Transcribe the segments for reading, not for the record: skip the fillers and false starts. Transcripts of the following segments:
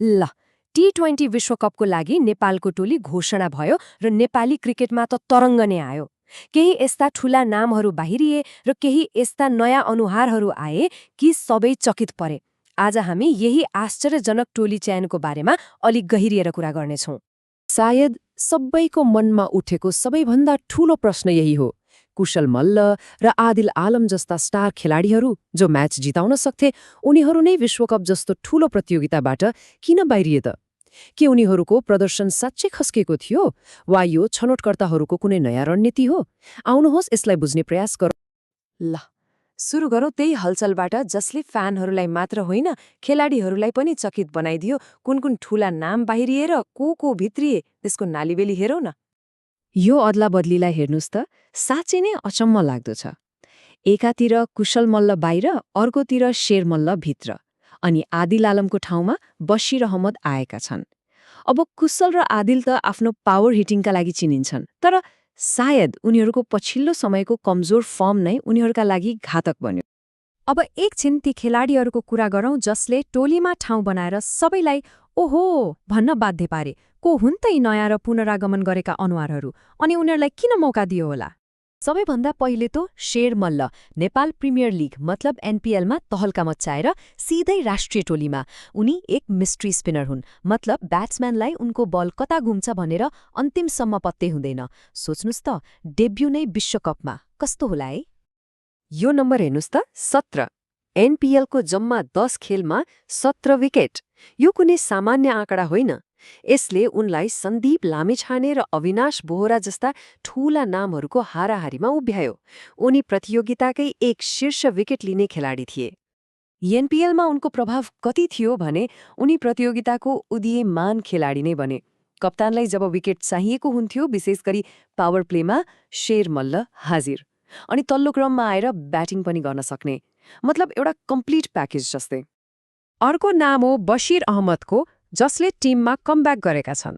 ल T20 विश्वकपको लागि नेपालको टोली घोषणा भयो र नेपाली क्रिकेटमा त तरङ्ग नै आयो। केही यस्ता ठूला नामहरू बाहिरिए र केही यस्ता नयाँ अनुहारहरू आए कि सबै चकित परे। आज हामी यही आश्चर्यजनक टोली चयनको बारेमा अलिक गहिरिएर कुरा गर्नेछौँ। सायद सबैको मनमा उठेको सबैभन्दा ठूलो प्रश्न यही हो, कुशल मल्ल र आदिल आलम जस्ता स्टार खेलाडीहरू जो म्याच जिताउन सक्थे, उनीहरू नै विश्वकप जस्तो ठूलो प्रतियोगिताबाट किन बाहिरिए त? के उनीहरूको प्रदर्शन साँच्चै खस्केको थियो वा यो छनौटकर्ताहरूको कुनै नयाँ रणनीति हो? आउनुहोस् यसलाई बुझ्ने प्रयास गरौँ। ल सुरु गरौँ त्यही हलचलबाट जसले फ्यानहरूलाई मात्र होइन खेलाडीहरूलाई पनि चकित बनाइदियो। कुन कुन ठूला नाम बाहिरिएर को भित्रिए त्यसको नालीबेली हेरौँ न। यो अदला बदलीलाई हेर्नुस् त, साँच्चै नै अचम्म लाग्दो छ। एकातिर कुशल मल्ल बाहिर, अर्कोतिर शेर मल्ल भित्र, अनि आदिल आलमको ठाउँमा बशीर अहमद आएका छन्। अब कुशल र आदिल त आफ्नो पावर हिटिङका लागि चिनिन्छन्, तर सायद उनीहरूको पछिल्लो समयको कमजोर फर्म नै उनीहरूका लागि घातक बन्यो। अब एकछिन ती खेलाडीहरूको कुरा गरौँ जसले टोलीमा ठाउँ बनाएर सबैलाई ओहो भन्न बाध्य पारे। को हुन् त यी नयाँ र पुनरागमन गरेका अनुहारहरू, अनि उनीहरूलाई किन मौका दियो होला? सबैभन्दा पहिले त शेर मल्ल नेपाल प्रिमियर लिग मतलब एनपीएलमा तहल्का मच्चाएर सिधै राष्ट्रिय टोलीमा। उनी एक मिस्ट्री स्पिनर हुन्, मतलब ब्याट्सम्यानलाई उनको बल कता घुम्छ भनेर अन्तिमसम्म पत्तै हुँदैन। सोच्नुस् त, डेब्यू नै विश्वकपमा कस्तो होला है? यो नम्बर हेर्नुस् त, 17। एनपीएलको जम्मा 10 खेलमा 17 विकेट। यो कुनै सामान्य आँकडा होइन। यसले उनलाई सन्दीप लामिछाने र अविनाश बोहरा जस्ता ठूला नामहरूको हाराहारीमा उभ्यायो। उनी प्रतियोगिताकै एक शीर्ष विकेट लिने खेलाडी थिए। एनपीएलमा उनको प्रभाव कति थियो भने उनी प्रतियोगिताको उदीयमान खेलाडी नै बने। कप्तानलाई जब विकेट चाहिएको हुन्थ्यो, विशेष गरी पावर प्लेमा, शेर मल्ल हाजिर। अनि तल्लो क्रममा आएर ब्याटिङ पनि गर्न सक्ने, मतलब एउटा कम्प्लिट प्याकेज जस्तै। अर्को नाम हो बशीर अहमदको, जसले टिममा कमब्याक गरेका छन्।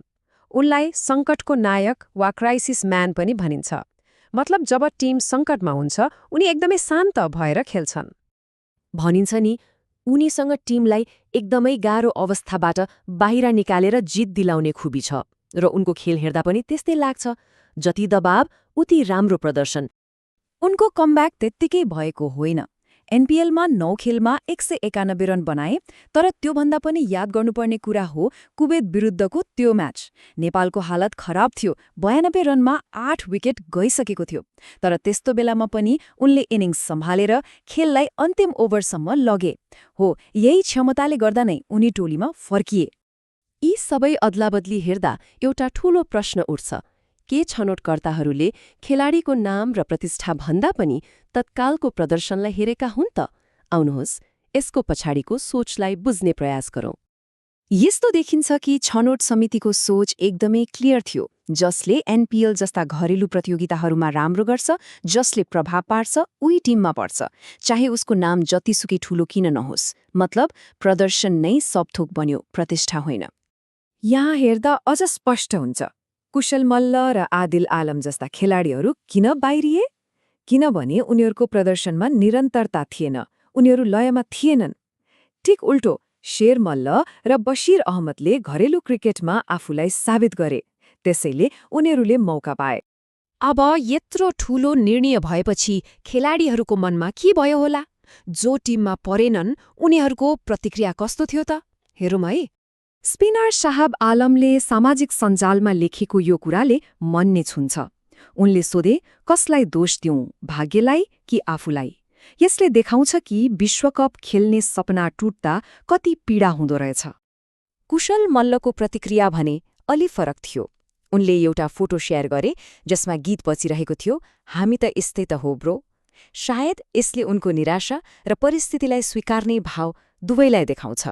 उनलाई सङ्कटको नायक वा क्राइसिस म्यान पनि भनिन्छ। मतलब जब टिम सङ्कटमा हुन्छ उनी एकदमै शान्त भएर खेल्छन्। भनिन्छ नि, उनीसँग टिमलाई एकदमै गाह्रो अवस्थाबाट बाहिर निकालेर जित दिलाउने खुबी छ, र उनको खेल हेर्दा पनि त्यस्तै लाग्छ। जति दबाव उति राम्रो प्रदर्शन। उनको कमब्याक त्यत्तिकै भएको होइन। एनपीएलमा 9 खेलमा 191 रन बनाए, तर त्योभन्दा पनि याद गर्नुपर्ने कुरा हो कुवेत विरुद्धको त्यो म्याच। नेपालको हालत खराब थियो, 92 रनमा 8 विकेट गइसकेको थियो, तर त्यस्तो बेलामा पनि उनले इनिङ्स सम्हालेर खेललाई अन्तिम ओभरसम्म लगे। हो, यही क्षमताले गर्दा नै उनी टोलीमा फर्किए। यी सबै अदलाबदली हेर्दा एउटा ठूलो प्रश्न उठ्छ, के छनौटकर्ताहरूले खेलाडीको नाम र प्रतिष्ठा भन्दा पनि तत्कालको प्रदर्शनलाई हेरेका हुन् त? आउनुहोस् यसको पछाडिको सोचलाई बुझ्ने प्रयास गरौँ। यस्तो देखिन्छ कि छनौट समितिको सोच एकदमै क्लियर थियो, जसले एनपीएल जस्ता घरेलु प्रतियोगिताहरूमा राम्रो गर्छ, जसले प्रभाव पार्छ उही टिममा पर्छ, चाहे उसको नाम जतिसुकै ठूलो किन नहोस्। मतलब प्रदर्शन नै सबथोक बन्यो, प्रतिष्ठा होइन। यहाँ हेर्दा अझ स्पष्ट हुन्छ कुशल मल्ल र आदिल आलम जस्ता खेलाडीहरू किन बाहिरिए। किनभने उनीहरूको प्रदर्शनमा निरन्तरता थिएन, उनीहरू लयमा थिएनन्। ठिक उल्टो, शेर मल्ल र बशीर अहमदले घरेलु क्रिकेटमा आफूलाई साबित गरे, त्यसैले उनीहरूले मौका पाए। अब यत्रो ठूलो निर्णय भएपछि खेलाडीहरूको मनमा के भयो होला? जो टिममा परेनन् उनीहरूको प्रतिक्रिया कस्तो थियो त? हेरौँ है। स्पिनर साहब आलमले सामाजिक सञ्जालमा लेखेको यो कुराले मन नै छुन्छ। उनले सोधे, कसलाई दोष दिउँ, भाग्यलाई कि आफूलाई? यसले देखाउँछ कि विश्वकप खेल्ने सपना टुट्दा कति पीडा हुँदो रहेछ। कुशल मल्लको प्रतिक्रिया भने अलि फरक थियो। उनले एउटा फोटो शेयर गरे जसमा गीत बजिरहेको थियो, हामी त यस्तै त हो ब्रो। सायद यसले उनको निराशा र परिस्थितिलाई स्वीकार्ने भाव दुवैलाई देखाउँछ।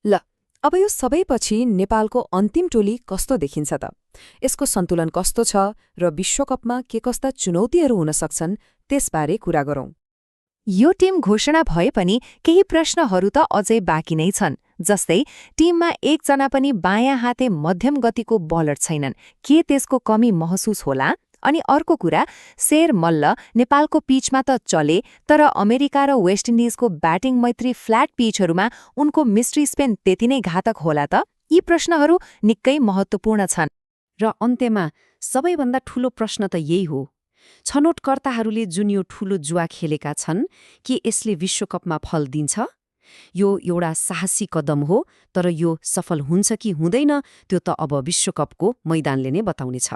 ल अब यो सबैपछि नेपालको अन्तिम टोली कस्तो देखिन्छ त? यसको सन्तुलन कस्तो छ र विश्वकपमा के कस्ता चुनौतीहरू हुन सक्छन् त्यसबारे कुरा गरौँ। यो टिम घोषणा भए पनि केही प्रश्नहरू त अझै बाँकी नै छन्। जस्तै टिममा एकजना पनि बायाँ हाते मध्यम गतिको बलर छैनन्। के त्यसको कमी महसुस होला? अनि अर्को कुरा, शेर मल्ल नेपालको पिचमा त चले, तर अमेरिका र वेस्ट इन्डिजको ब्याटिङ मैत्री फ्ल्याट पिचहरूमा उनको मिस्ट्री स्पिन त्यति नै घातक होला त? यी प्रश्नहरू निकै महत्त्वपूर्ण छन्। र अन्त्यमा सबैभन्दा ठूलो प्रश्न त यही हो, छनौटकर्ताहरूले जुन यो ठूलो जुवा खेलेका छन्, के यसले विश्वकपमा फल दिन्छ? यो एउटा साहसी कदम हो, तर यो सफल हुन्छ कि हुँदैन त्यो त अब विश्वकपको मैदानले नै बताउनेछ।